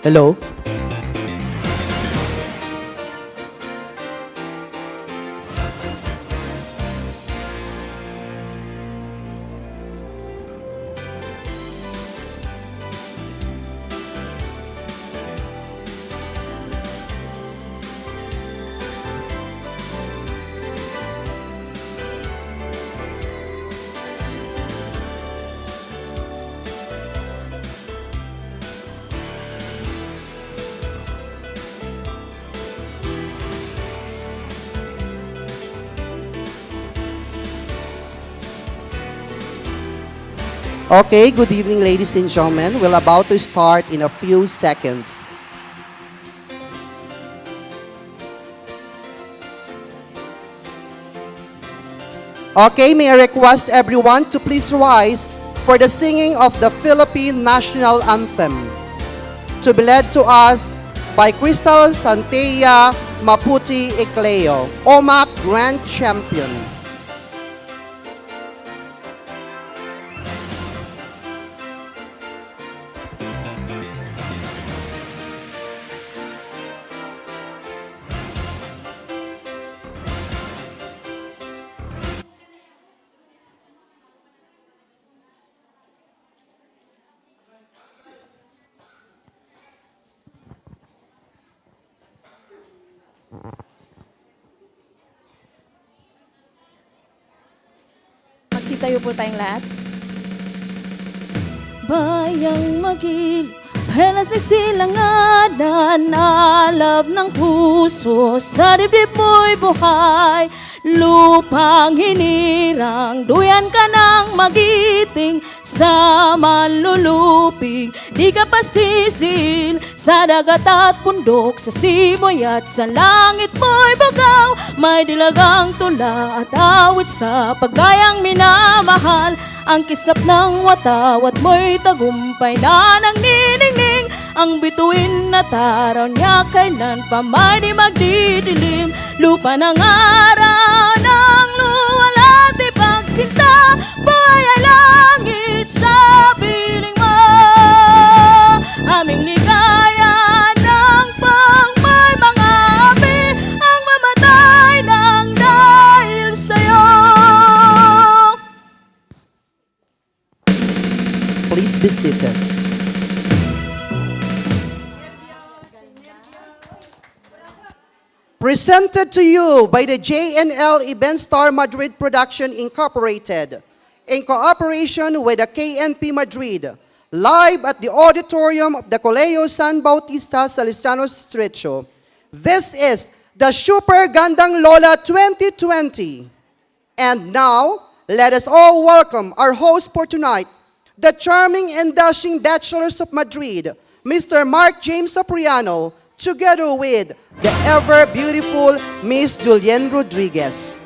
Hello? Okay, good evening, ladies and gentlemen. We're about to start in a few seconds. Okay, may I request everyone to please rise for the singing of the Philippine National Anthem, to be led to us by Crystal Santea Maputi Ecleo, OMAC Grand Champion. Magsitayo po tayong lahat. Bayang magil, helas na silanganan, alab ng puso, sa dibdib mo'y buhay. Lupang hinirang, duyan ka ng magiting, sa maluluping, di ka pasisil. Sa dagat at bundok, sa simoy at sa langit mo'y bagaw. May dilagang tula at awit sa paggayang minamahal. Ang kislap ng watawat mo'y tagumpay na nang niningning. Ang bituin na taraw niya kailan pa may di magdidilim. Lupa ng araw ng luwala at ipagsinta, buhay ay langit sa piling mo. Aming ligaya ng pangmay mga api, ang mamatay ng dahil sa'yo. Please be seated. Presented to you by the JNL Event Star Madrid Production Incorporated, in cooperation with the KNP Madrid, live at the auditorium of the Colegio San Bautista Salesiano Estrecho. This is the Super Gandang Lola 2020. And now, let us all welcome our host for tonight, the charming and dashing Bachelors of Madrid, Mr. Mark James Sopriano, together with the ever-beautiful Miss Julienne Rodriguez.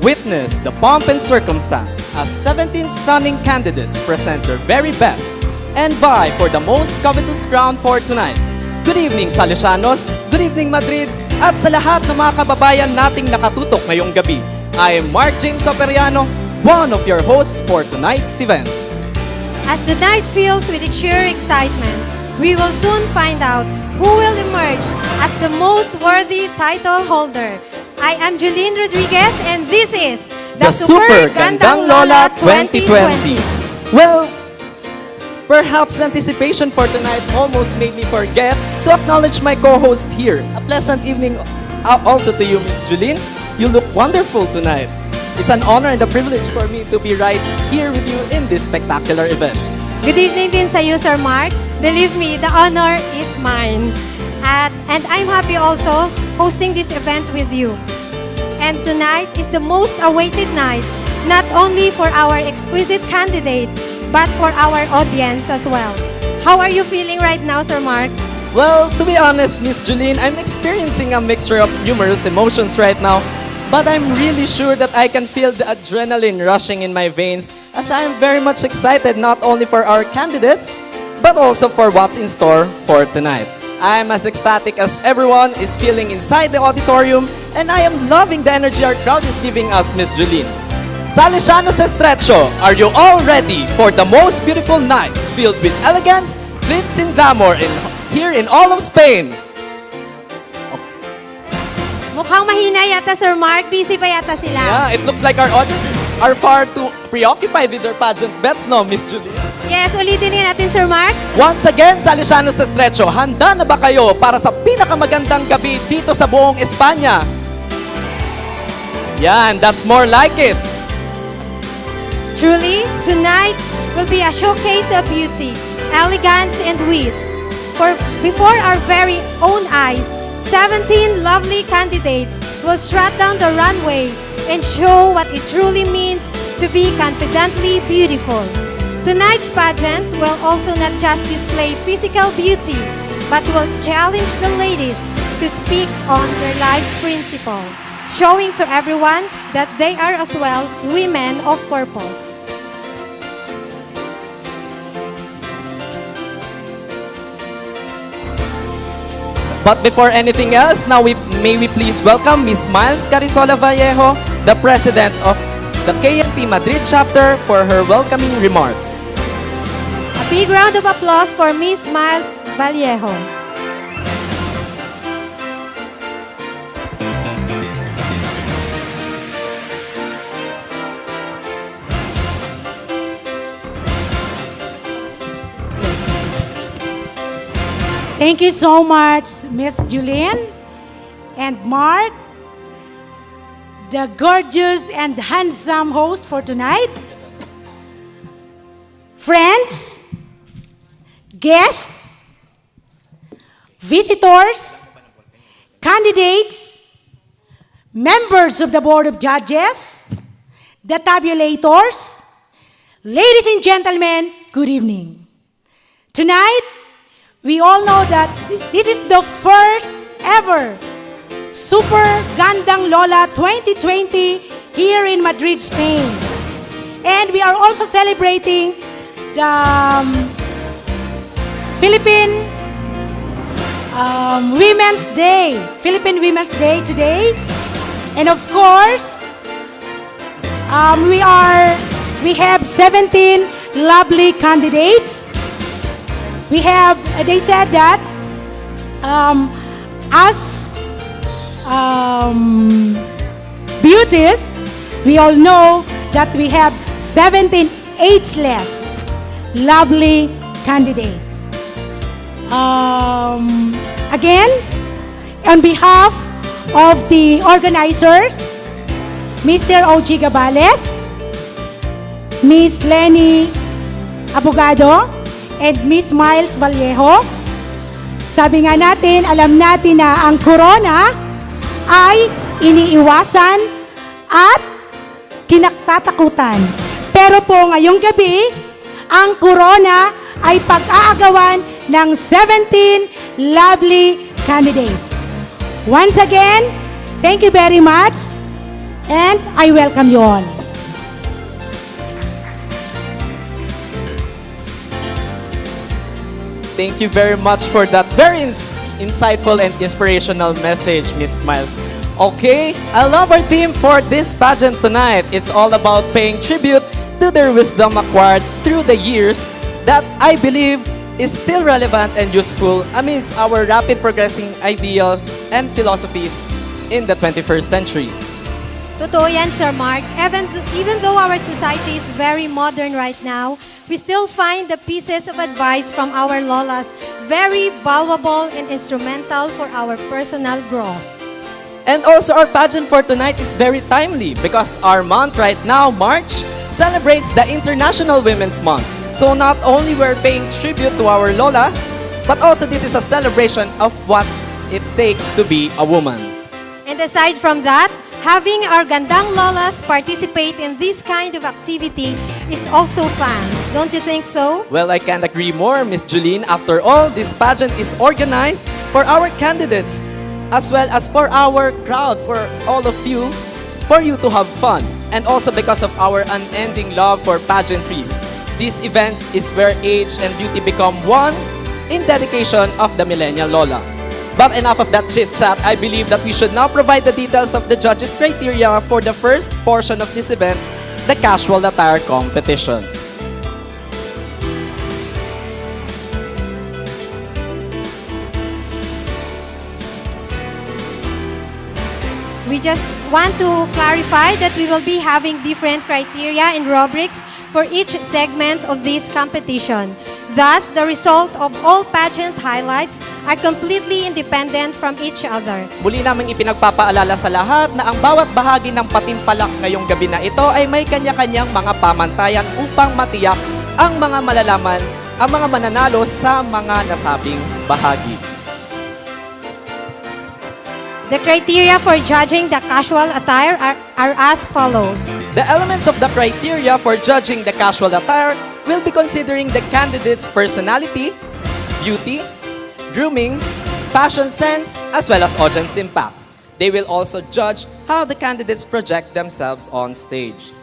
Witness the pomp and circumstance as 17 stunning candidates present their very best and vie for the most covetous crown for tonight. Good evening, Salesianos. Good evening, Madrid. At sa lahat ng mga kababayan nating nakatutok ngayong gabi. I am Mark James Sopriano, one of your hosts for tonight's event. As the night fills with its sheer excitement, we will soon find out who will emerge as the most worthy title holder. I am Julienne Rodriguez and this is The Super Gandang Lola 2020. Well, perhaps the anticipation for tonight almost made me forget to acknowledge my co-host here. A pleasant evening also to you, Miss Julienne. You look wonderful tonight. It's an honor and a privilege for me to be right here with you in this spectacular event. Good evening din sa you, Sir Mark. Believe me, the honor is mine. And I'm happy also hosting this event with you. And tonight is the most awaited night. not only for our exquisite candidates, but for our audience as well. How are you feeling right now, Sir Mark? Well, to be honest, Miss Julene, I'm experiencing a mixture of numerous emotions right now. But I'm really sure that I can feel the adrenaline rushing in my veins as I am very much excited not only for our candidates, but also for what's in store for tonight. I am as ecstatic as everyone is feeling inside the auditorium, and I am loving the energy our crowd is giving us, Miss Julene. Salesianos Estrecho, are you all ready for the most beautiful night filled with elegance, glitz, and glamour here in all of Spain? Mukhang mahina yata, Sir Mark. Busy pa yata sila. Yeah, it looks like our audiences are far too preoccupied with their pageant bets, no, Miss Julie? Yes, ulitin nga natin, Sir Mark. Once again, Salesianos Estrecho, handa na ba kayo para sa pinakamagandang gabi dito sa buong Espanya? Yan, that's more like it. Truly, tonight will be a showcase of beauty, elegance, and wit. For before our very own eyes, 17 lovely candidates will strut down the runway and show what it truly means to be confidently beautiful. Tonight's pageant will also not just display physical beauty, but will challenge the ladies to speak on their life's principle, showing to everyone that they are as well women of purpose. But before anything else, now may we please welcome Miss Miles Carisola Vallejo, the President of the KNP Madrid chapter, for her welcoming remarks. A big round of applause for Miss Miles Vallejo. Thank you so much, Miss Julene and Mark, the gorgeous and handsome host for tonight. Friends, guests, visitors, candidates, members of the Board of Judges, the tabulators, ladies and gentlemen, good evening. Tonight, we all know that this is the first ever Super Gandang Lola 2020 here in Madrid, Spain. And we are also celebrating the Philippine Philippine Women's Day today. And of course, we have 17 lovely candidates. They said that as beauties, we all know that we have 17 ageless lovely candidates. Again, on behalf of the organizers, Mr. O.G. Gabales, Miss Lenny Abogado, and Miss Miles Vallejo. Sabi nga natin, alam natin na ang corona ay iniiwasan at kinatatakutan. Pero po ngayong gabi, ang corona ay pag-aagawan ng 17 lovely candidates. Once again, thank you very much and I welcome you all. Thank you very much for that very insightful and inspirational message, Miss Miles. Okay, I love our theme for this pageant tonight. It's all about paying tribute to their wisdom acquired through the years that I believe is still relevant and useful amidst our rapid progressing ideals and philosophies in the 21st century. Totoo yan, Sir Mark. Even though our society is very modern right now, we still find the pieces of advice from our Lolas very valuable and instrumental for our personal growth. And also our pageant for tonight is very timely because our month right now, March, celebrates the International Women's Month. So not only we're paying tribute to our Lolas, but also this is a celebration of what it takes to be a woman. And aside from that, Having our Gandang Lolas participate in this kind of activity is also fun. Don't you think so? Well, I can't agree more, Miss Julene. After all, this pageant is organized for our candidates, as well as for our crowd, for all of you, for you to have fun. And also because of our unending love for pageantries. This event is where age and beauty become one in dedication of the Millennial Lola. But enough of that chit-chat. I believe that we should now provide the details of the judges' criteria for the first portion of this event, the casual attire competition. We just want to clarify that we will be having different criteria and rubrics for each segment of this competition. Thus, the result of all pageant highlights are completely independent from each other. Muli naming ipinagpapaalala sa lahat na ang bawat bahagi ng patimpalak ngayong gabi na ito ay may kanya-kanyang mga pamantayan upang matiyak ang mga malalaman, ang mga mananalo sa mga nasabing bahagi. The criteria for judging the casual attire are as follows. The elements of the criteria for judging the casual attire will be considering the candidate's personality, beauty, grooming, fashion sense, as well as audience impact. They will also judge how the candidates project themselves on stage.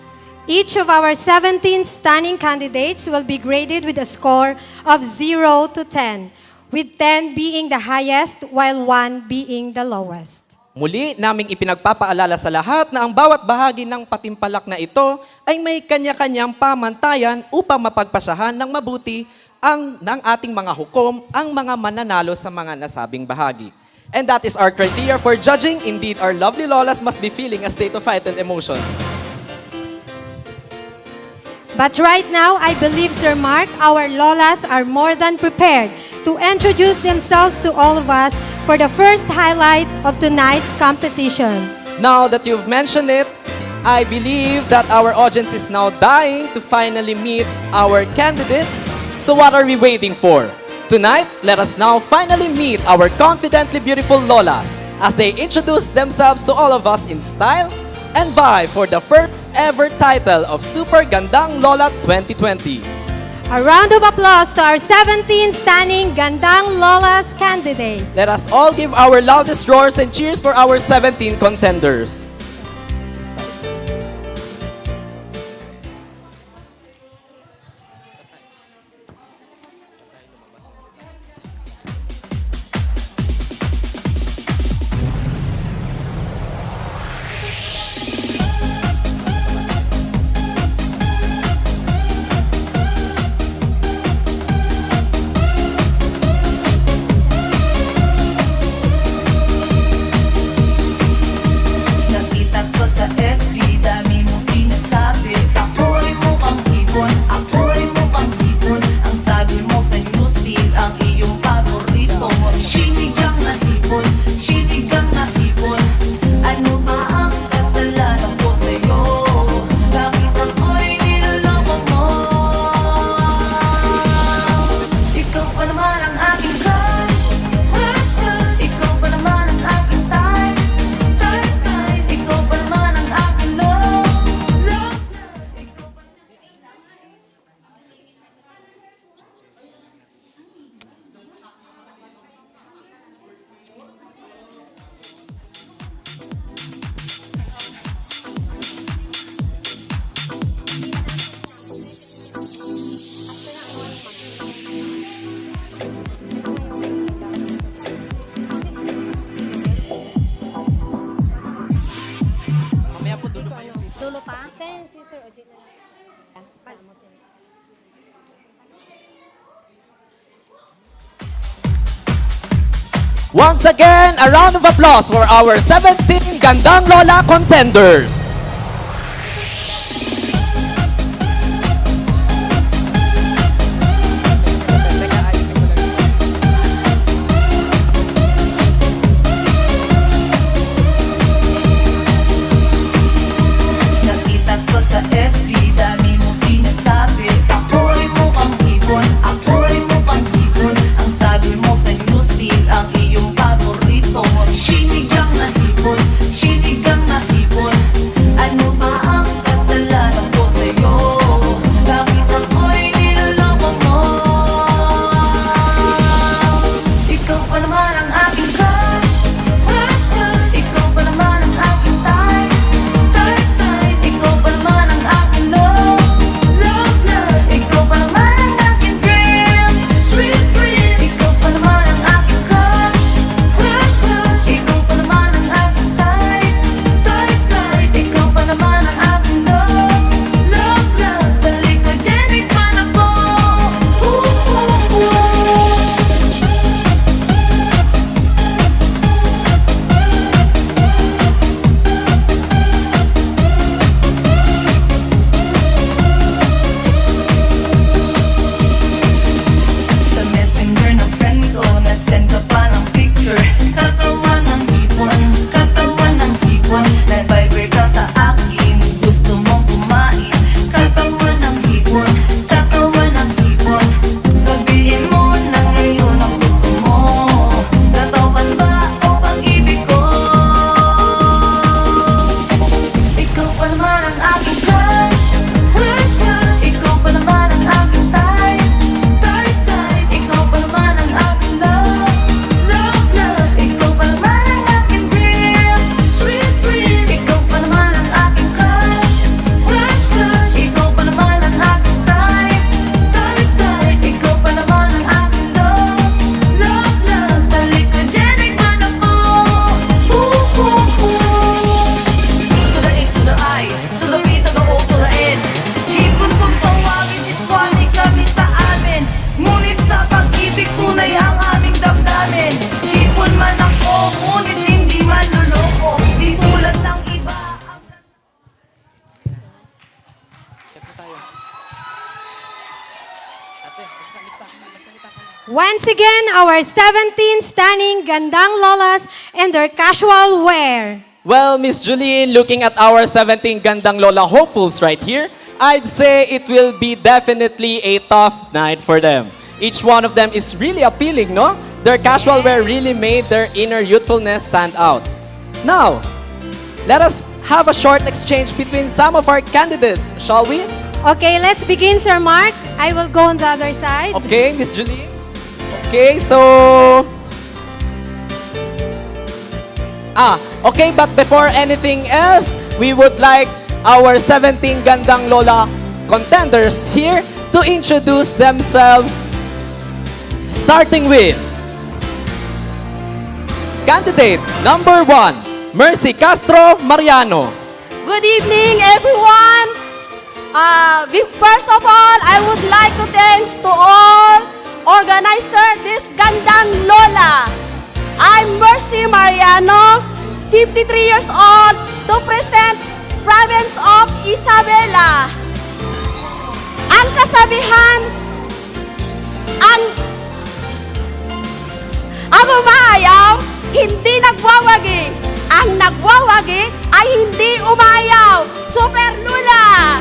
Each of our 17 stunning candidates will be graded with a score of 0 to 10, with 10 being the highest while 1 being the lowest. Muli naming ipinagpapaalala sa lahat na ang bawat bahagi ng patimpalak na ito ay may kanya-kanyang pamantayan upang mapagpasyahan ng mabuti ng ating mga hukom ang mga mananalo sa mga nasabing bahagi. And that is our criteria for judging. Indeed, our lovely Lolas must be feeling a state of heightened emotion. But right now, I believe, Sir Mark, our Lolas are more than prepared to introduce themselves to all of us for the first highlight of tonight's competition. Now that you've mentioned it, I believe that our audience is now dying to finally meet our candidates. So what are we waiting for? Tonight, let us now finally meet our confidently beautiful Lolas as they introduce themselves to all of us in style and vie for the first ever title of Super Gandang Lola 2020. A round of applause to our 17 stunning Gandang Lolas candidates. Let us all give our loudest roars and cheers for our 17 contenders. Once again, a round of applause for our 17 Gandang Lola contenders. Nakita ko sa FB, dami mo sinasabi. Ako'y mukhang hipon, ako'y mukhang hipon. Ang sabi mo sa newsfeed, ang iyong paborito. Sinigang na hipon, sinigang na hipon. Once again, our 17 stunning Gandang Lolas and their casual wear. Well, Miss Julene, looking at our 17 Gandang Lola hopefuls right here, I'd say it will be definitely a tough night for them. Each one of them is really appealing, no? Their casual wear really made their inner youthfulness stand out. Now, let us have a short exchange between some of our candidates, shall we? Okay, let's begin, Sir Mark. I will go on the other side. Okay, Miss Julene. Okay, so... okay, but before anything else, we would like our 17 Gandang Lola contenders here to introduce themselves, starting with candidate number 1, Mercy Castro Mariano. Good evening, everyone. First of all, I would like to thanks to all organizers this Gandang Lola. I'm Mercy Mariano, 53 years old, to present province of Isabela. Ang kasabihan, ang umayaw, hindi nagwawagi. Ang nagwawagi ay hindi umayaw. Super Lola!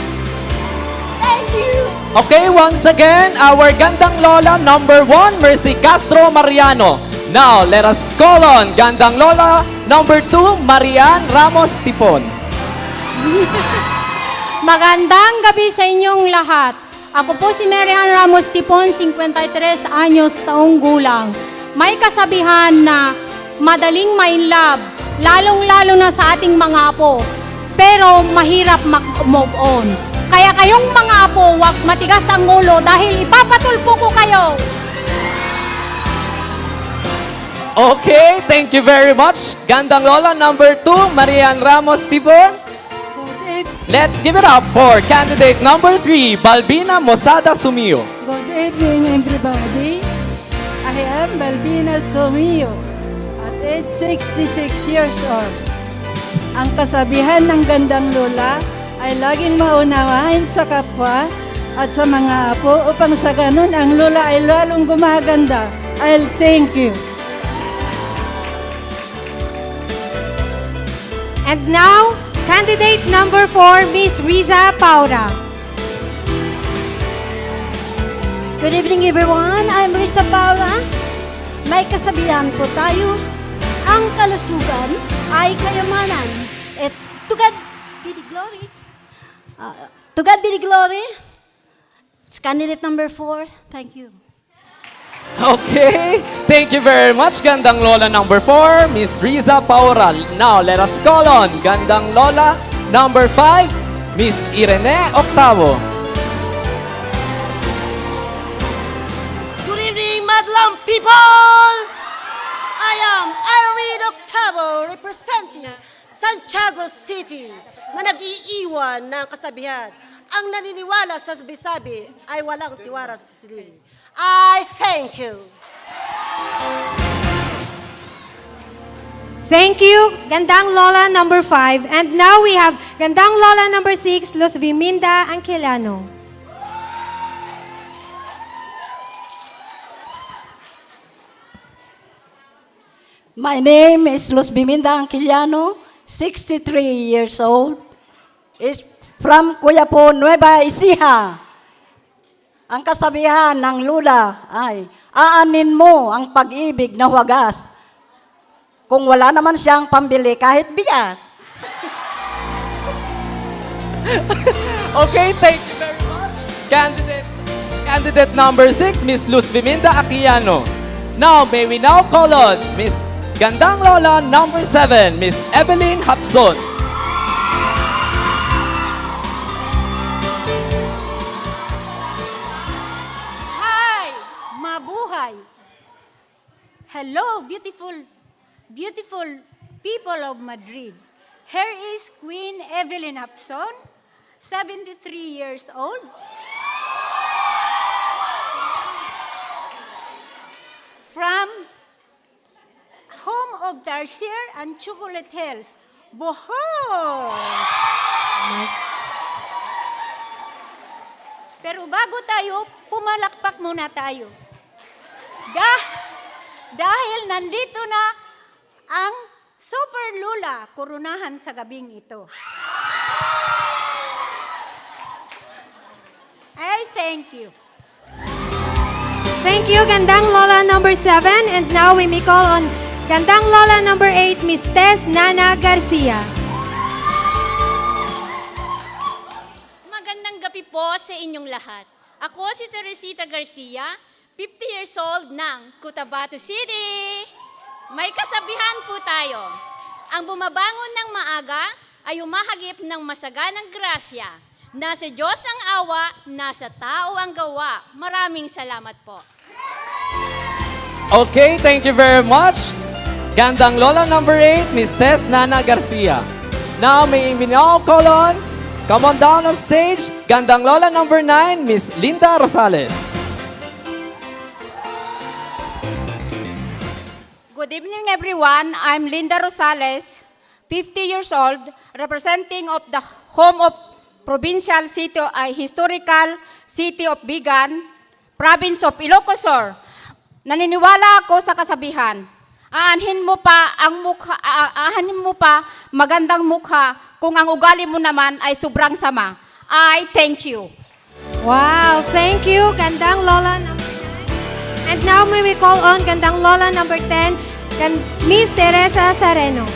Thank you! Okay, once again, our Gandang Lola number 1, Mercy Castro Mariano. Now, let us call on Gandang Lola number 2, Marian Ramos Tipon. Magandang gabi sa inyong lahat. Ako po si Marian Ramos Tipon, 53 anyos taong gulang. May kasabihan na madaling ma-inlove, lalong-lalo na sa ating mga apo. Pero mahirap mag-move on. Kaya kayong mga apo, wag matigas ang ulo dahil ipapatulpo ko kayo. Okay, thank you very much. Gandang Lola number 2, Marian Ramos Tipon. Let's give it up for candidate number 3, Balbina Mosada Sumio. Good evening, everybody. I am Balbina Sumio at age 66 years old. Ang kasabihan ng Gandang Lola ay laging maunawain sa kapwa at sa mga apo upang sa ganun ang Lola ay lalong gumaganda. I'll thank you. And now, candidate number 4, Miss Riza Paura. Good evening, everyone. I'm Risa Paula. May kasabihan po tayo, ang kalusugan ay kayamanan. At to God be the glory. To God be the glory. It's candidate number 4. Thank you. Okay, thank you very much, Gandang Lola number 4, Miss Riza Paural. Now, let us call on Gandang Lola number 5, Miss Irene Octavo. Good evening, Madlam people! I am Irene Octavo, representing Santiago City, na nag-iiwan ng kasabihan. Ang naniniwala sa sabi-sabi ay walang tiwala sa sarili. I thank you. Thank you, Gandang Lola number 5. And now we have Gandang Lola number 6, Luz Viminda Angkeliano. My name is Luz Biminda Angkeliano, 63 years old. Is from Cuyapo, Nueva Ecija. Ang kasabihan ng Lola ay, aanin mo ang pag-ibig na wagas kung wala naman siyang pambili kahit bigas. Okay, thank you very much. Candidate number 6, Miss Luz Biminda Aquillano. Now, may we now call on Miss Gandang Lola number 7, Miss Evelyn Hapson. Hi! Mabuhay! Hello, beautiful people of Madrid. Here is Queen Evelyn Hapson, 73 years old. From home of Tarsier and Chocolate Hills, Bohol. Pero bago tayo, pumalakpak muna tayo. Dahil nandito na ang Super Lola, kurunahan sa gabing ito. I thank you. Thank you, Gandang Lola number 7. And now we may call on Gandang Lola number 8, Miss Tess Nana Garcia. Magandang gabi po sa inyong lahat. Ako si Teresita Garcia, 50 years old ng Cotabato City. May kasabihan po tayo. Ang bumabangon ng maaga ay humahagip ng masaganang grasya. Nasa Diyos ang awa, nasa tao ang gawa. Maraming salamat po. Okay, thank you very much. Gandang Lola number 8, Miss Tess Nana Garcia. Now, may we now call on, come on down on stage, Gandang Lola number 9, Miss Linda Rosales. Good evening, everyone. I'm Linda Rosales, 50 years old, representing of the home of provincial city, historical city of Bigan, province of Ilocos Sur. Naniniwala ako sa kasabihan. Aanhin mo pa magandang mukha kung ang ugali mo naman ay sobrang sama. I thank you. Wow, thank you, Gandang Lola number 9. And now we will call on Gandang Lola number 10, Miss Teresa Sareno.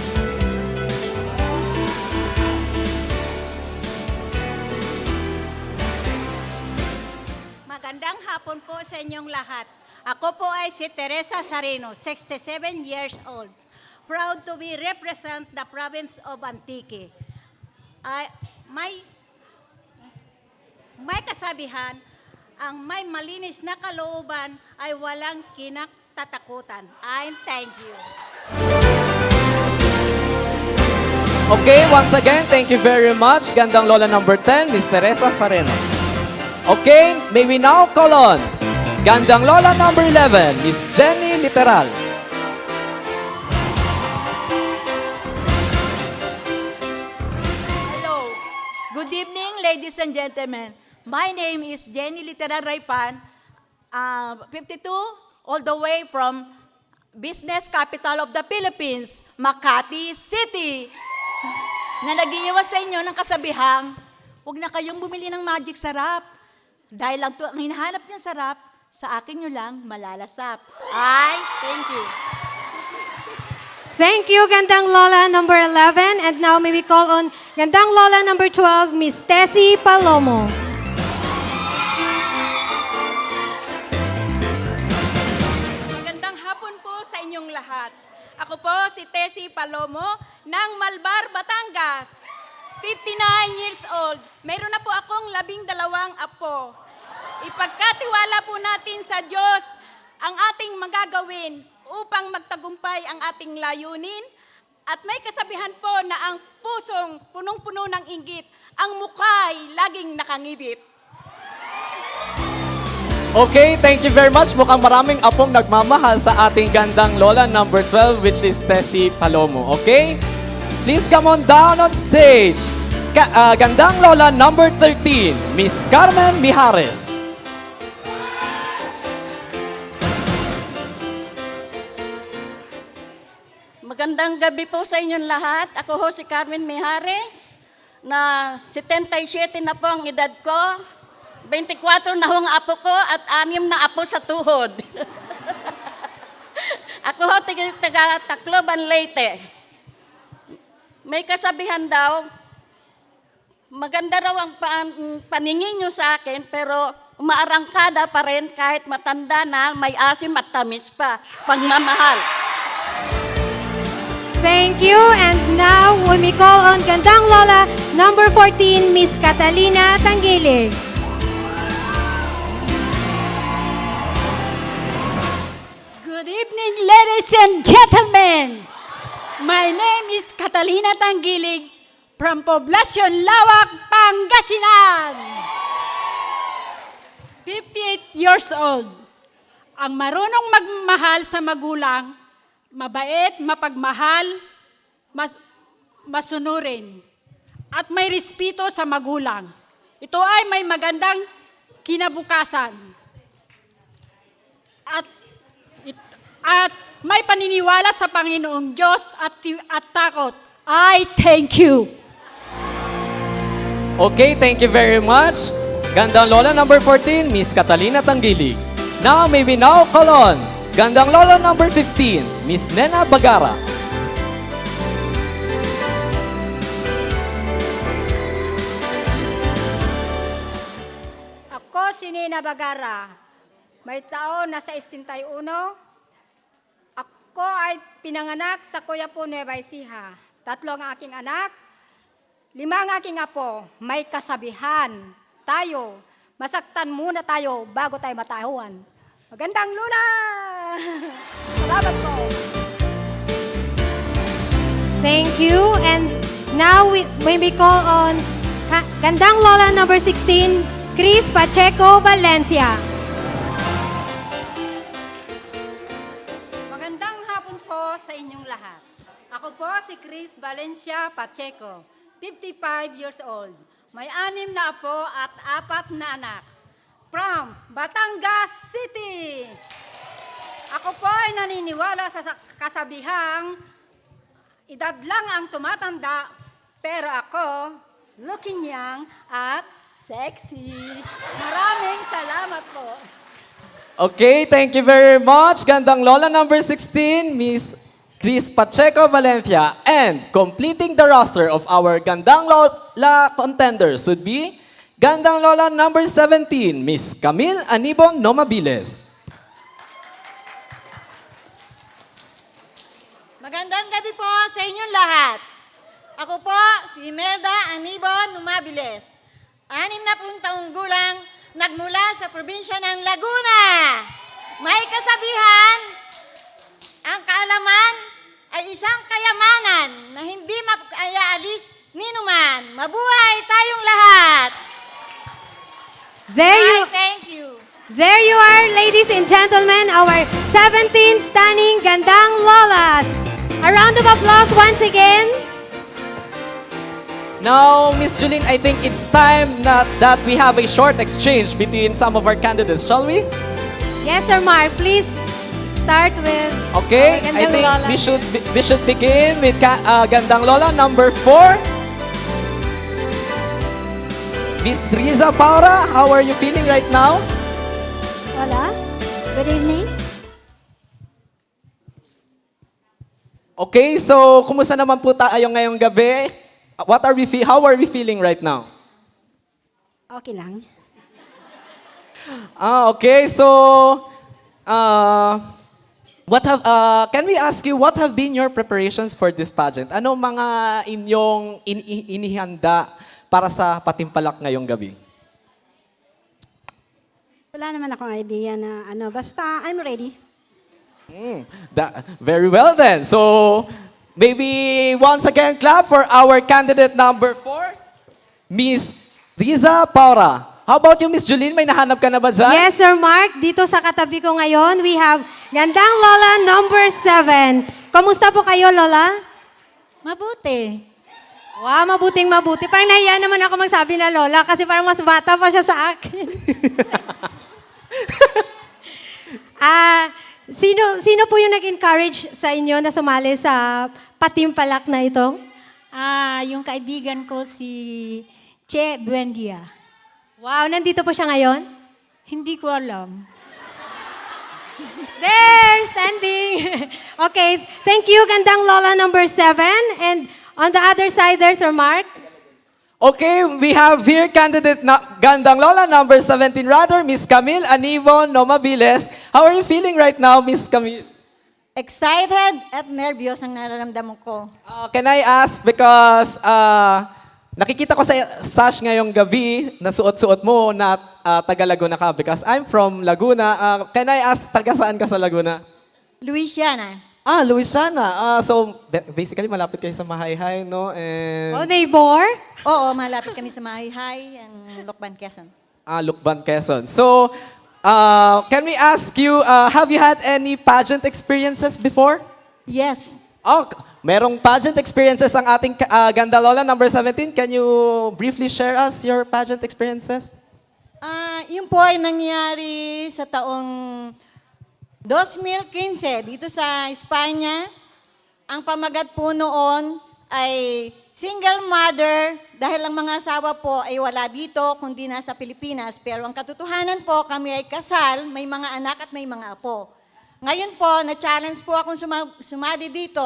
Magandang hapon po sa inyong lahat. Ako po ay si Teresa Sareno, 67 years old. Proud to be represent the province of Antique. May kasabihan, ang may malinis na kalooban ay walang kinatatakutan. I thank you. Okay, once again, thank you very much, Gandang Lola number 10, Miss Teresa Sareno. Okay, may we now call on Gandang Lola number 11, Miss Jenny Literal. Hello. Good evening, ladies and gentlemen. My name is Jenny Literal Raipan, 52, all the way from business capital of the Philippines, Makati City. Na nag-iiwas sa inyo ng kasabihang, huwag na kayong bumili ng magic sarap. Dahil lang ang hinahanap niyang sarap, sa akin nyo lang malalasap. Thank you. Thank you, Gandang Lola number 11. And now may we call on Gandang Lola number 12, Miss Tessie Palomo. Magandang hapon po sa inyong lahat. Ako po si Tessie Palomo ng Malbar, Batangas. 59 years old. Mayroon na po akong 12 apo. Ipagkatiwala po natin sa Diyos ang ating magagawin upang magtagumpay ang ating layunin. At may kasabihan po na ang pusong punong-puno ng inggit, ang mukha'y laging nakangibit. Okay, thank you very much. Mukhang maraming apong nagmamahal sa ating Gandang Lola number 12, which is Tessie Palomo. Okay? Please come on down on stage. Gandang Lola number 13, Miss Carmen Mijares. Magandang gabi po sa inyong lahat. Ako ho si Carmen Mijares, na 77 na po ang edad ko. 24 na ho ang apo ko at 6 na apo sa tuhod. Ako ho taga Tacloban, Leyte. May kasabihan daw, maganda raw ang paningin nyo sa akin, pero umaarangkada pa rin kahit matanda na, may asim at tamis pa. Pagmamahal. Thank you. And now we call on Gandang Lola number 14, Miss Catalina Tanggilig. Good evening, ladies and gentlemen. My name is Catalina Tanggilig from Poblacion Lawak, Pangasinan. 58 years old. Ang marunong magmahal sa magulang, mabait, mapagmahal, masunurin, at may respeto sa magulang. Ito ay may magandang kinabukasan. At at may paniniwala sa Panginoong Diyos at takot. I thank you. Okay, thank you very much. Gandang Lola number 14, Miss Catalina Tanggilig. Now, may we now call on Gandang Lola number 15, Miss Nena Bagara. Ako si Nina Bagara. May taon na sa 61. Ako ay pinanganak sa Coyapon, Nueva Ecija. 3 ang aking anak, 5 ang aking apo. May kasabihan tayo. Masaktan muna tayo bago tayo matahuan. Magandang Lola! Salamat po. Thank you. And now we call on Gandang Lola number 16, Chris Pacheco Valencia. Magandang hapon po sa inyong lahat. Ako po si Chris Valencia Pacheco, 55 years old. May 6 na apo at 4 na anak. From Batangas City. Ako po ay naniniwala sa kasabihang edad lang ang tumatanda, pero ako looking young at sexy. Maraming salamat po. Okay, thank you very much. Gandang Lola number 16, Miss Chris Pacheco Valencia. And completing the roster of our Gandang Lola contenders would be Gandang Lola number 17, Miss Camille Anibon Nomabiles. Magandang gabi po sa inyong lahat. Ako po si Imelda Anibon Numabiles. 60 taong gulang, nagmula sa probinsya ng Laguna. May kasabihan, ang kaalaman ay isang kayamanan na hindi mapag-aalis ninuman. Mabuhay tayong lahat! Thank you. There you are, ladies and gentlemen, our 17 stunning Gandang Lolas. A round of applause once again. Now, Miss Julene, I think it's time that we have a short exchange between some of our candidates, shall we? Yes, Sir Mark, please start with Okay, our I Gandang think Lola. we should begin with Gandang Lola number 4. Miss Riza Paura, how are you feeling right now? Hola, good evening. Okay, so kumusta naman po tayo ngayong gabi? How are we feeling right now? Okay lang. Okay, so can we ask you what have been your preparations for this pageant? Ano mga inyong inihanda para sa patimpalak ngayong gabi? Wala naman akong idea na basta I'm ready. Very well then. So, maybe once again clap for our candidate number 4, Miss Riza Paura. How about you, Miss Julene? May nahanap ka na ba dyan? Yes, Sir Mark. Dito sa katabi ko ngayon, we have Gandang Lola number 7. Kamusta po kayo, Lola? Mabuti. Wow, mabuting mabuti. Parang nahiya naman ako magsabi na Lola kasi parang mas bata pa siya sa akin. Sino po yung nag-encourage sa inyo na sumali sa patimpalak na ito? Yung kaibigan ko si Che Buendia. Wow, nandito po siya ngayon? Hindi ko alam. There, standing. Okay, thank you, Gandang Lola number 7. And on the other side there, Sir Mark. Okay, we have here candidate Gandang Lola number 17 rather, Miss Camille Anivon Nomabiles. How are you feeling right now, Miss Camille? Excited at nervyos ang nararamdaman ko. Can I ask, because nakikita ko sa sash ngayong gabi na suot-suot mo na taga Laguna ka, because I'm from Laguna. Can I ask, taga saan ka sa Laguna? Louisiana. Louisiana. So, basically, malapit kayo sa Mahayhay, no? And, Oh, neighbor? Oo, malapit kami sa Mahayhay and Lokban, Quezon. Lukban, Quezon. So, can we ask you, have you had any pageant experiences before? Yes. Merong pageant experiences ang ating Ganda Lola number 17. Can you briefly share us your pageant experiences? Yun po ay nangyari sa taong 2015, dito sa Espanya, ang pamagat po noon ay single mother dahil ang mga asawa po ay wala dito kundi nasa Pilipinas. Pero ang katotohanan po, kami ay kasal, may mga anak at may mga apo. Ngayon po, na-challenge po akong sumali dito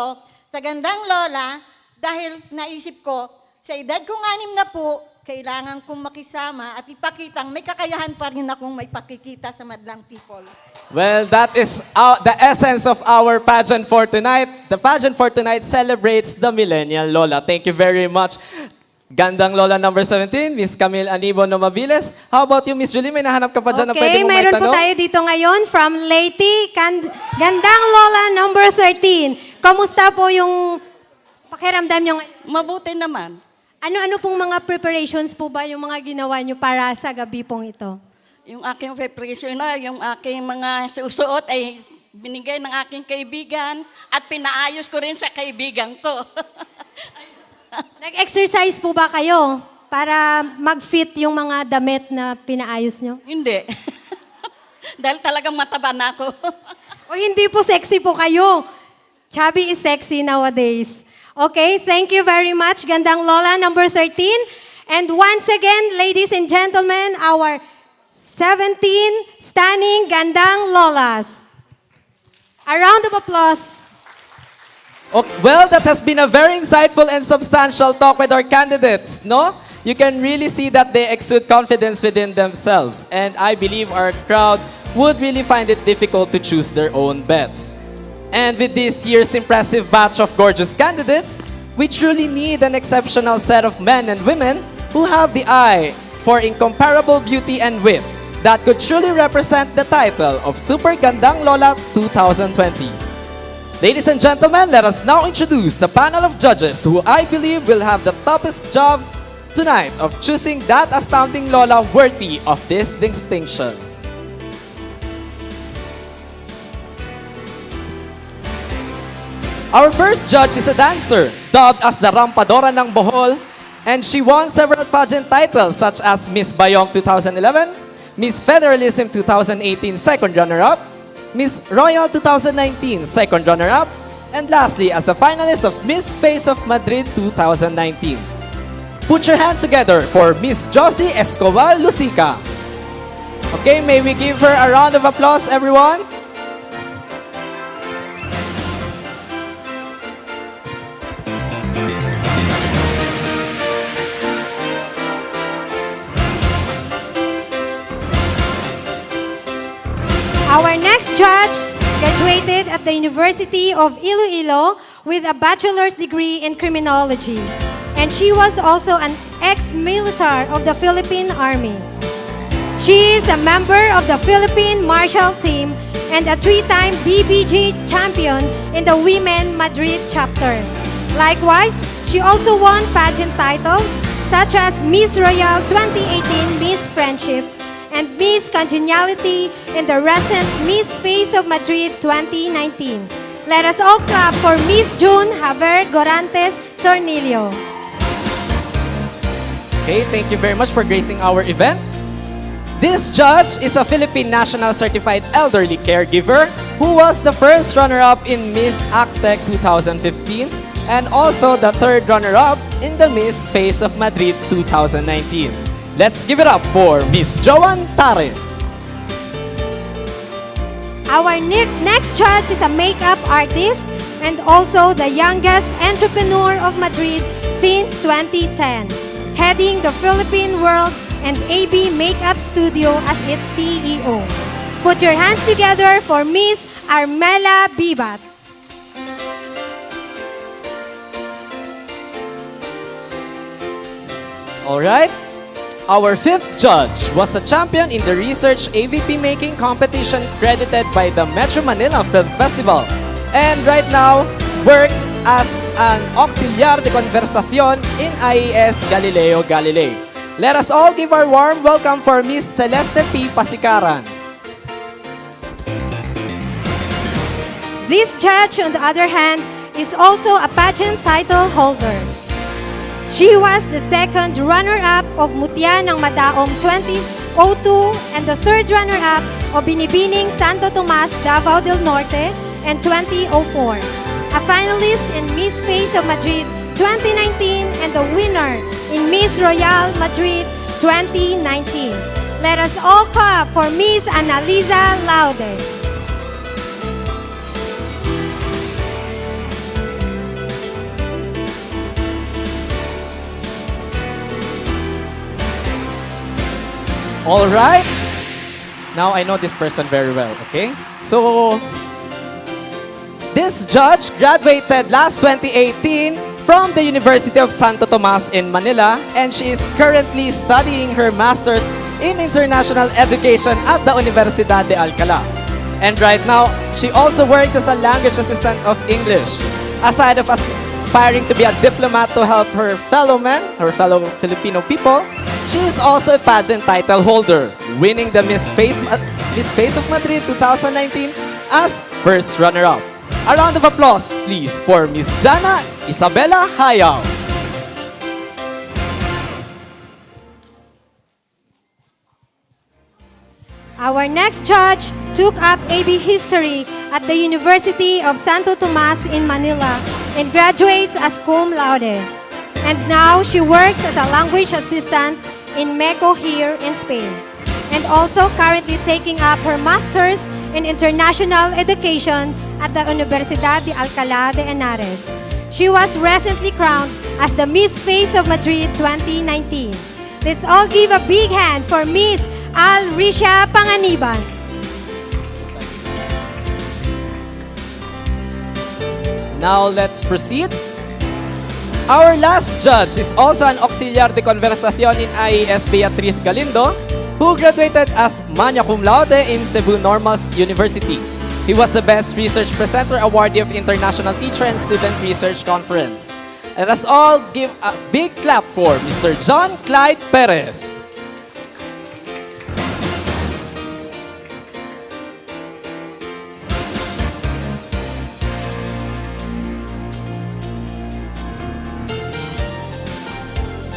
sa Gandang Lola dahil naisip ko, sa edad kong 6 na po, kailangan kong makisama at ipakitang may kakayahan pa rin akong may pakikita sa madlang people. Well, that is the essence of our pageant for tonight. The pageant for tonight celebrates the millennial Lola. Thank you very much. Gandang Lola number 17, Miss Camille Anibo Nomabiles. How about you, Miss Julie? May nahanap ka pa dyan na pwede mong may mayroon po tanong? tayo dito ngayon from Leyte, Gandang Lola number 13. Kamusta po yung pakiramdam nyo ngayon? Mabuti naman. Ano-ano pong mga preparations po ba yung mga ginawa nyo para sa gabi pong ito? Yung aking preparation na, yung aking mga susuot ay binigay ng aking kaibigan at pinaayos ko rin sa kaibigan ko. Nag-exercise po ba kayo para mag-fit yung mga damit na pinaayos nyo? Hindi. Dahil talagang mataba na ako. O hindi po sexy po kayo. Chubby is sexy nowadays. Okay, thank you very much, Gandang Lola number 13. And once again, ladies and gentlemen, our 17 stunning Gandang Lolas. A round of applause. Well, that has been a very insightful and substantial talk with our candidates, no? You can really see that they exude confidence within themselves. And I believe our crowd would really find it difficult to choose their own bets. And with this year's impressive batch of gorgeous candidates, we truly need an exceptional set of men and women who have the eye for incomparable beauty and wit that could truly represent the title of Super Gandang Lola 2020. Ladies and gentlemen, let us now introduce the panel of judges who I believe will have the toughest job tonight of choosing that astounding Lola worthy of this distinction. Our first judge is a dancer, dubbed as the Rampadora ng Bohol, and she won several pageant titles such as Miss Bayong 2011, Miss Federalism 2018 second runner-up, Miss Royal 2019 second runner-up, and lastly as a finalist of Miss Face of Madrid 2019. Put your hands together for Miss Josie Escobar Lucica. Okay, may we give her a round of applause, everyone? Our next judge graduated at the University of Iloilo with a bachelor's degree in criminology. And she was also an ex-military of the Philippine Army. She is a member of the Philippine Marshal Team and a 3-time BBG champion in the Women Madrid chapter. Likewise, she also won pageant titles such as Miss Royal 2018 Miss Friendship and Miss Congeniality in the recent Miss Face of Madrid 2019. Let us all clap for Miss June Javier Gorantes Sornilio. Okay, thank you very much for gracing our event. This judge is a Philippine National Certified Elderly Caregiver who was the first runner-up in Miss Actec 2015 and also the third runner-up in the Miss Face of Madrid 2019. Let's give it up for Miss Joan Tare. Our next judge is a makeup artist and also the youngest entrepreneur of Madrid since 2010, heading the Philippine World and AB Makeup Studio as its CEO. Put your hands together for Miss Armela Bibat. All right. Our fifth judge was a champion in the Research AVP Making competition credited by the Metro Manila Film Festival and right now works as an auxiliar de conversación in IAS Galileo Galilei. Let us all give our warm welcome for Miss Celeste P. Pasikaran. This judge, on the other hand, is also a pageant title holder. She was the second runner-up of Mutya ng Madaong 2002 and the third runner-up o Binibining Santo Tomas, Davao del Norte, and 2004. A finalist in Miss Face of Madrid 2019 and the winner in Miss Royal Madrid 2019. Let us all clap for Miss Annalisa Laude. All right. Now I know this person very well, okay? So, this judge graduated last 2018 from the University of Santo Tomas in Manila, and she is currently studying her master's in international education at the Universidad de Alcalá. And right now, she also works as a language assistant of English. Aside of aspiring to be a diplomat to help her fellow men, her fellow Filipino people, she is also a pageant title holder, winning the Miss Face of Madrid 2019 as first runner-up. A round of applause, please, for Miss Jana Isabella Hayao. Our next judge took up AB History at the University of Santo Tomas in Manila and graduates as cum laude. And now she works as a language assistant in Meco here in Spain, and also currently taking up her master's in international education at the Universidad de Alcalá de Henares. She was recently crowned as the Miss Face of Madrid 2019. Let's all give a big hand for Miss Alrisha Panganiban. Now let's proceed. Our last judge is also an auxiliar de conversación in IAS Beatriz Galindo, who graduated as magna cum laude in Cebu Normal University. He was the Best Research Presenter awardee of International Teacher and Student Research Conference. Let us all give a big clap for Mr. John Clyde Perez.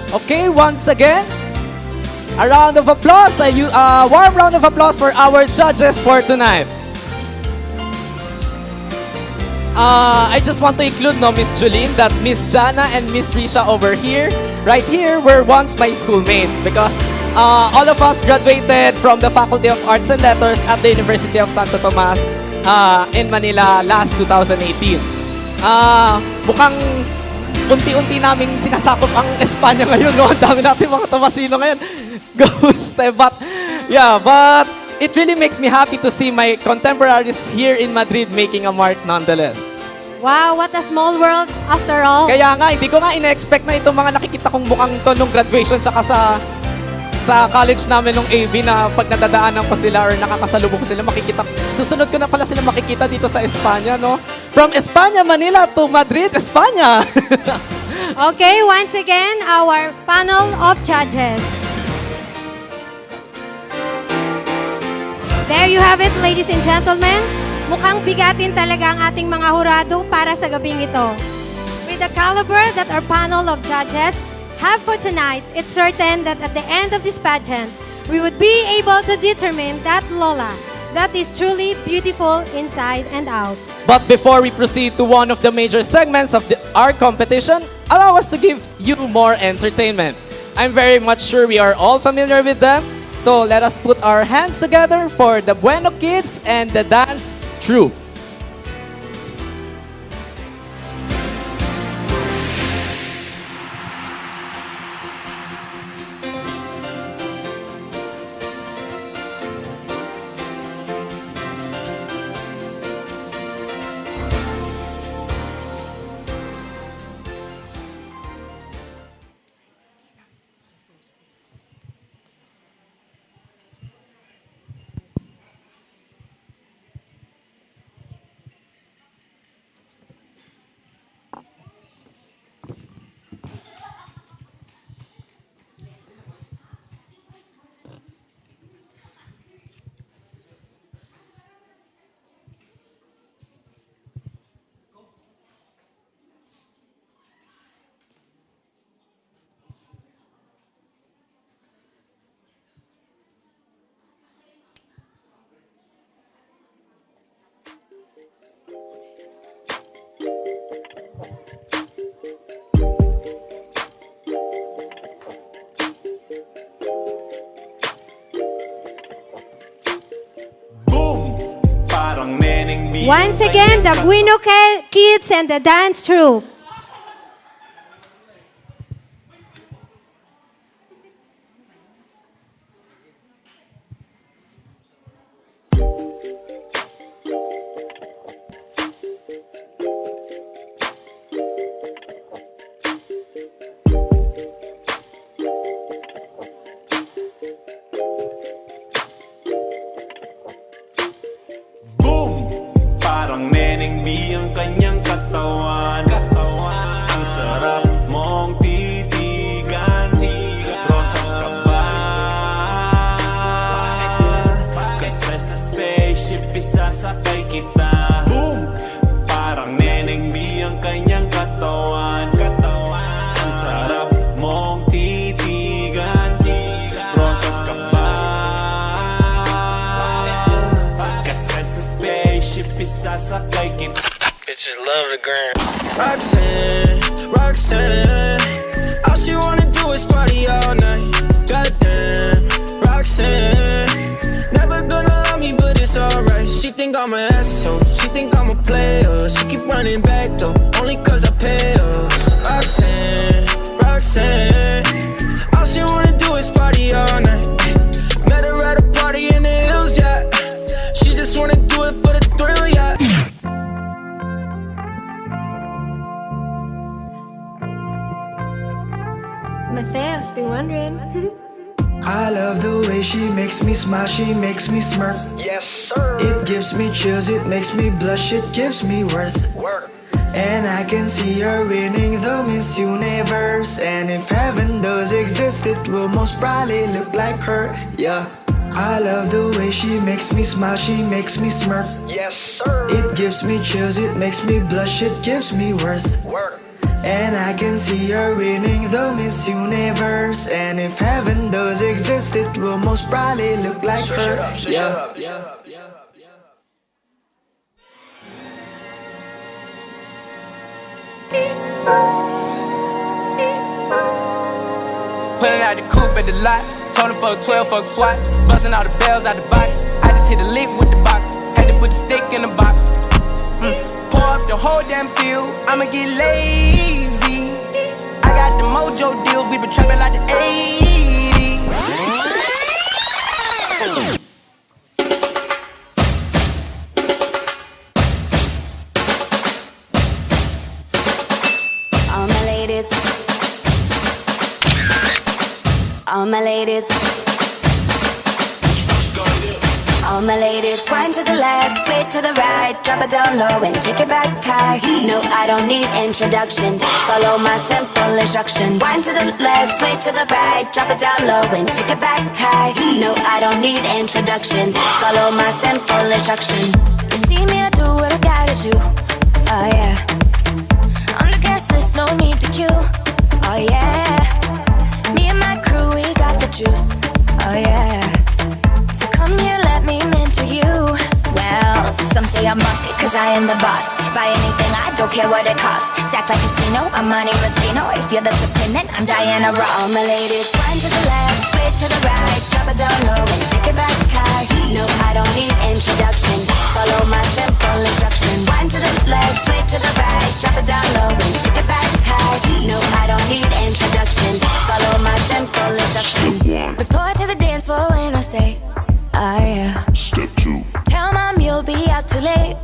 Okay, once again, a round of applause, a warm round of applause for our judges for tonight. I just want to include, no, Miss Julene, that Miss Jana and Miss Risha over here, right here, were once my schoolmates because all of us graduated from the Faculty of Arts and Letters at the University of Santo Tomas in Manila last 2018. Mukhang unti-unti naming sinasakop ang Espanya ngayon, no? Ang dami natin mga Tomasino ngayon. Guste, but it really makes me happy to see my contemporaries here in Madrid making a mark nonetheless. Wow, what a small world after all. Kaya nga, hindi ko nga ina-expect na itong mga nakikita kong mukhang to nung graduation tsaka sa college namin nung AV na pag nadadaanan ko sila or nakakasalubong ko sila, makikita. Susunod ko na pala sila makikita dito sa Espanya, no? From Espanya, Manila to Madrid, Espanya. Okay, once again, our panel of judges. There you have it, ladies and gentlemen. Mukhang bigatin talaga ang ating mga hurado para sa gabing ito. With the caliber that our panel of judges have for tonight, it's certain that at the end of this pageant, we would be able to determine that Lola that is truly beautiful inside and out. But before we proceed to one of the major segments of our competition, allow us to give you more entertainment. I'm very much sure we are all familiar with them, so let us put our hands together for the Bueno Kids and the Dance Troupe. Once again, the Bueno Kids and the dance troupe. Parang Neneng B ang kanyang katawan. Ang sarap mong titigan. Rosas ka ba? Kasi sa spaceship isasakay kita. Parang Neneng B ang kanyang katawan. Ang sarap mong titigan. Rosas ka ba? Kasi sa spaceship isasakay kita. Bitches love the gram. Roxanne, Roxanne, all she wanna do is party all night. Goddamn, Roxanne, never gonna love me, but it's alright. She think I'm an asshole, she think I'm a player. She keep running back though, only cause I pay her. Roxanne, Roxanne, all she wanna do is party all night. Met her at a party in the hills, yeah. She just wanna do it for the thrill, yeah. Matthias, been wondering. I love the way she makes me smile, she makes me smirk. Yes, sir. It gives me chills, it makes me blush, it gives me worth. Work. And I can see her winning the Miss Universe. And if heaven does exist, it will most probably look like her, yeah. I love the way she makes me smile, she makes me smirk. Yes, sir. It gives me chills, it makes me blush, it gives me worth. Work. And I can see her winning the Miss Universe. And if heaven does exist, it will most probably look like her, yeah. Pulling out the coupe at the lot, told him fuck 12, fuck SWAT. Busting all the bells out the box, I just hit a lick with the box. Had to put the stick in the box. Pour up the whole damn seal, I'ma get lazy. I got the mojo deals, we been trapping like the 80s. All my ladies, all my ladies, all my ladies, wind to the left, sway to the right, drop it down low and take it back high. No, I don't need introduction, follow my simple instruction. Wind to the left, sway to the right, drop it down low and take it back high. No, I don't need introduction, follow my simple instruction. You see me, I do what I gotta do, oh yeah. On the guest list, no need to queue, oh yeah. Me and my crew, we got the juice, oh yeah. So come here, let me mentor you. Well, some say I'm bossy, cause I am the boss. Buy anything, I don't care what it costs. Stack like casino, I'm Monte Rustino. If you're disciplined, then I'm Diana Ross. All my ladies, wind to the left, sway to the right, drop it down low and take it back high. No, I don't need introduction, follow my simple instruction. Wind to the left, sway to the right, drop it down low and take it back high. No, I don't need introduction, follow my simple instruction. Report to the dance floor when I say, oh yeah. Step 2. Tell mom you'll be out too late,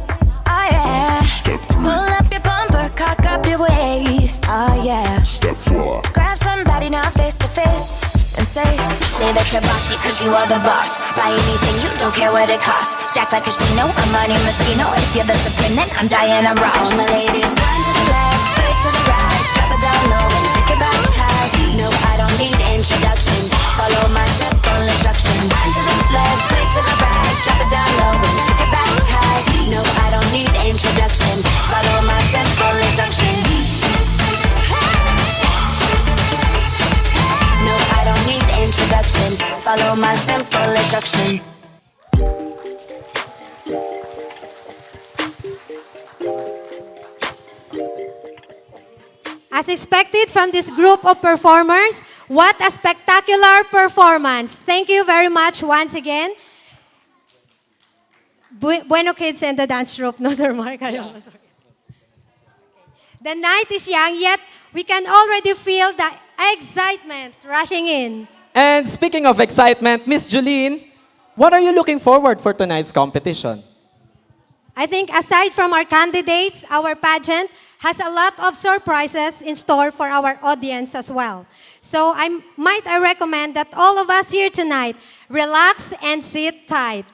oh yeah. Step 3. Pull up your bumper, cock up your waist, oh yeah. Step 4. Grab somebody now face to face and say that you're bossy cause you are the boss. Buy anything, you don't care what it costs. Stack like a casino, I'm Monte Rustino. If you're disciplined, then I'm Diana Ross. All my ladies, run to the left, straight to the right, drop it down low and take it back high. No, I don't need introduction, follow my simple instruction. Run to the left, straight to the right, drop it down low and take it back high. No, I don't need introduction, follow my simple instruction. No, I don't need introduction, follow my simple instruction. As expected from this group of performers, what a spectacular performance. Thank you very much once again. Bueno Kids and the Dance Troupe. No, Sir Mark. Sorry. The night is young, yet we can already feel the excitement rushing in. And speaking of excitement, Miss Julene, what are you looking forward for tonight's competition? I think aside from our candidates, our pageant has a lot of surprises in store for our audience as well. So I recommend that all of us here tonight relax and sit tight.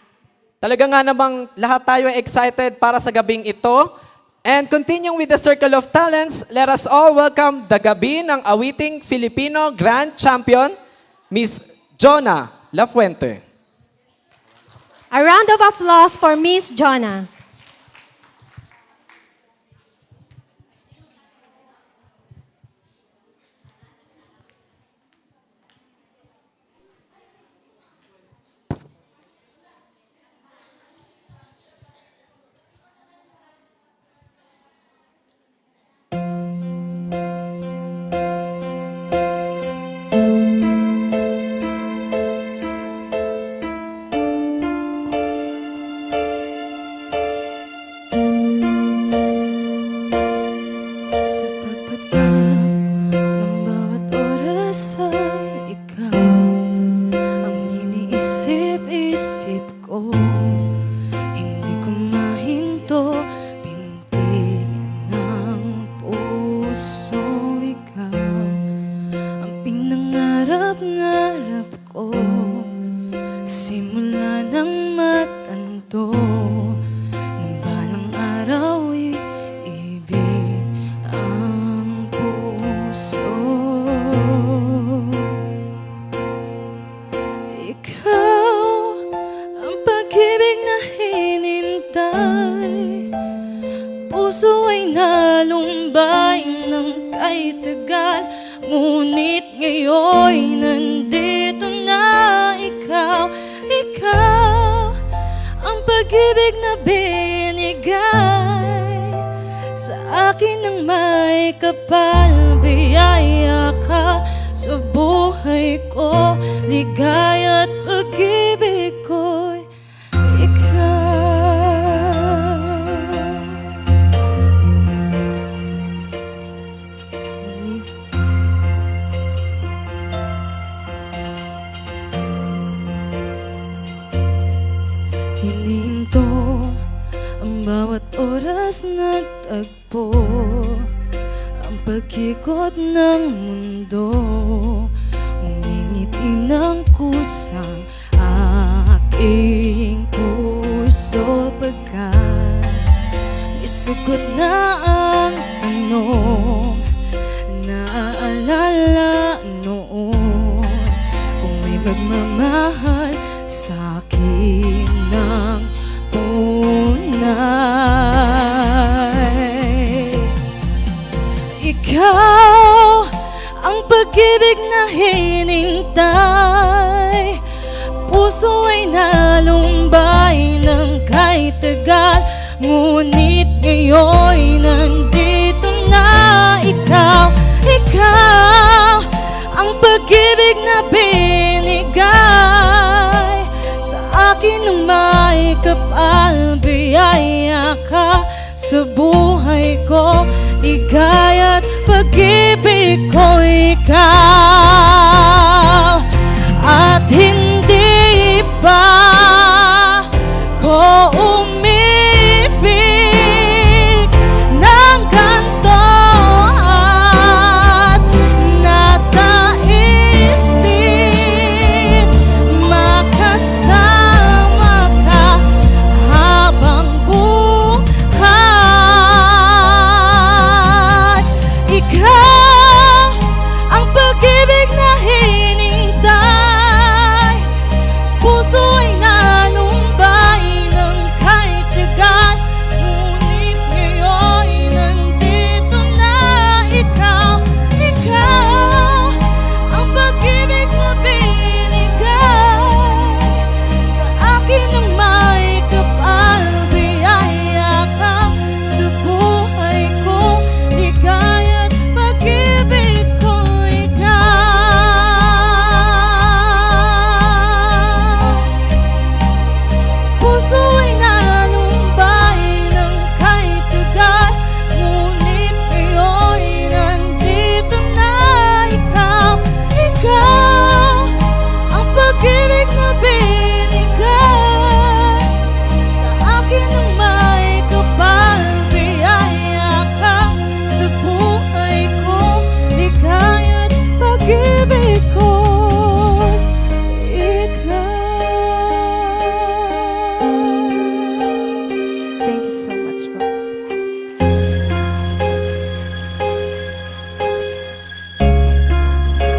Talaga nga namang lahat tayo ay excited para sa gabing ito. And continuing with the Circle of Talents, let us all welcome the gabi ng awiting Filipino Grand Champion, Miss Jonna Lafuente. A round of applause for Miss Jonna. Puso ay nalumbay ng kay tagal, ngunit ngayon'y nandito na ikaw. Ikaw ang pag-ibig na binigay sa akin ng may kapal. Biyaya ka sa buhay ko, ligaya at pag-ibig ko'y ikaw. Hinihinto ang bawat oras nagtagpo, ang pag-ikot ng mundo, ngumingiti ng kusang aking puso. Pagkat may sagot na ang tanong, naaalala noon kung may magmamahal sa'kin ng tunay. Ikaw ang pag-ibig na hinintay, puso ay nalumbay ng kay tagal, ngunit ngayon'y nandito na ikaw. Ikaw ang pag-ibig na binigay sa akin ng may kapal. Biyaya ka sa buhay ko, ligaya't pag-ibig ko ikaw. At hindi pa ko umibig ng ganito, at nasa isip makasama ka habang buhay. Ikaw ang pag-ibig na hinintay,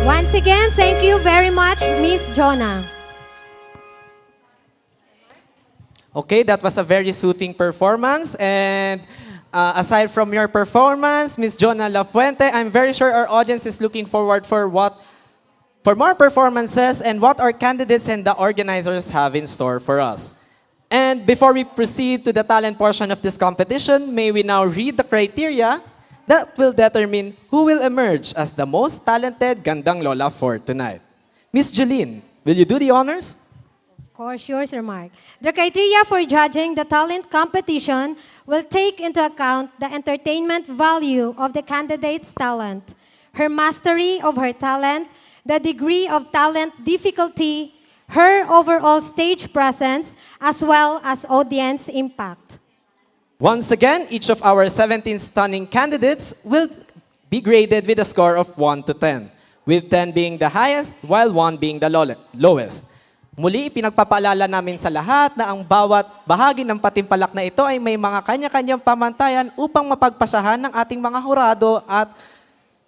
Once again, thank you very much, Miss Jonah. Okay, that was a very soothing performance. And aside from your performance, Miss Jonah Lafuente, I'm very sure our audience is looking forward for more performances and what our candidates and the organizers have in store for us. And before we proceed to the talent portion of this competition, may we now read the criteria that will determine who will emerge as the most talented Gandang Lola for tonight. Miss Jeline, will you do the honors? Of course, yours, Sir Mark. The criteria for judging the talent competition will take into account the entertainment value of the candidate's talent, her mastery of her talent, the degree of talent difficulty, her overall stage presence, as well as audience impact. Once again, each of our 17 stunning candidates will be graded with a score of 1 to 10, with 10 being the highest while 1 being the lowest. Muli, pinagpapaalala namin sa lahat na ang bawat bahagi ng patimpalak na ito ay may mga kanya-kanyang pamantayan upang mapagpasahan ng ating mga hurado at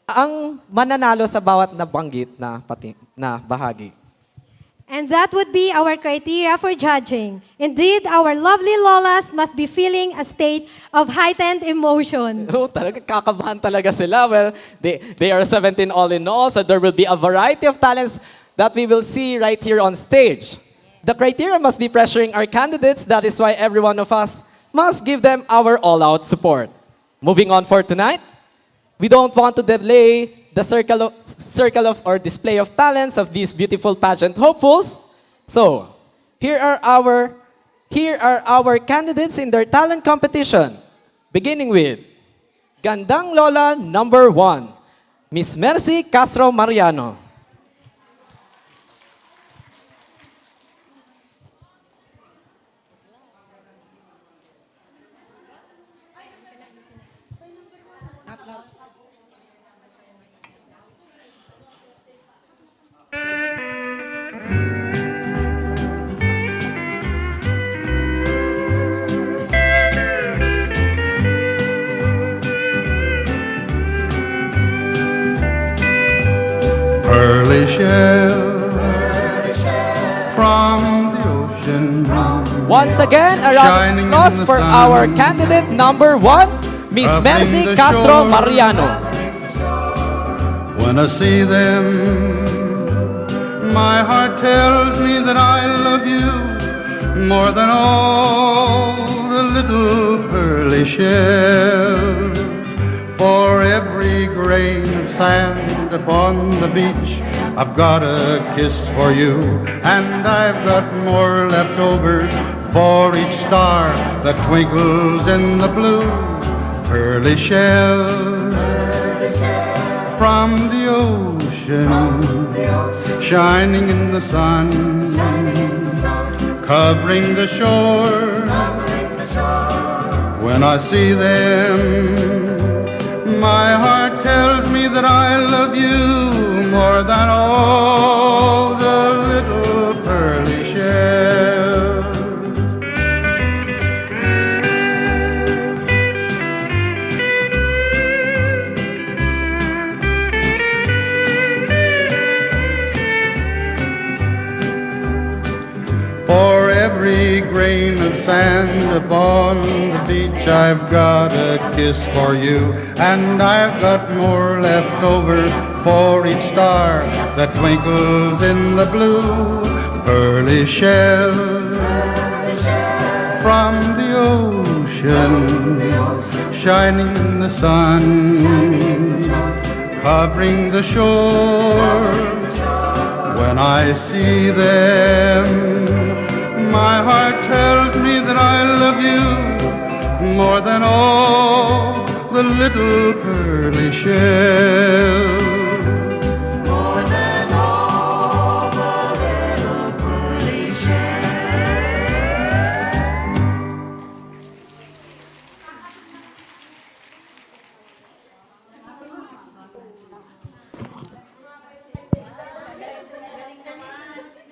ang mananalo sa bawat nabanggit na bahagi. And that would be our criteria for judging. Indeed, our lovely Lolas must be feeling a state of heightened emotion. Oh, talaga kakabahan talaga sila. Well, they are 17 all in all, so there will be a variety of talents that we will see right here on stage. The criteria must be pressuring our candidates. That is why every one of us must give them our all-out support. Moving on for tonight, we don't want to delay the circle of or display of talents of these beautiful pageant hopefuls. So, here are our candidates in their talent competition. Beginning with Gandang Lola number 1, Miss Mercy Castro Mariano. Pearly shell from the ocean. Once again, a round of applause for our candidate number 1, Miss Mercy Castro Mariano. When I see them, my heart tells me that I love you more than all the little pearly shells. For every grain of sand upon the beach, I've got a kiss for you, and I've got more left over for each star that twinkles in the blue. Pearly shells from the ocean, shining in the sun, covering the shore. When I see them, my heart tells me that I love you more than all the little pearly shells. For every grain of sand upon the beach, I've got a kiss for you, and I've got more left over for each star that twinkles in the blue. Pearly shells from the ocean, shining in the sun, covering the shore. When I see them, my heart tells me that I love you more than all the little pearly shells. More than all the little pearly shells.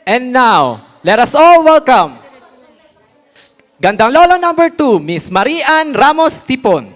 And now, let us all welcome Gandang Lola number 2, Miss Marian Ramos Tipon.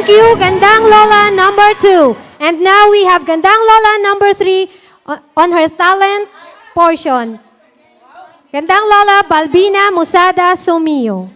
Thank you, Gandang Lola number 2. And now we have Gandang Lola number 3 on her talent portion. Gandang Lola Balbina Musada Sumio.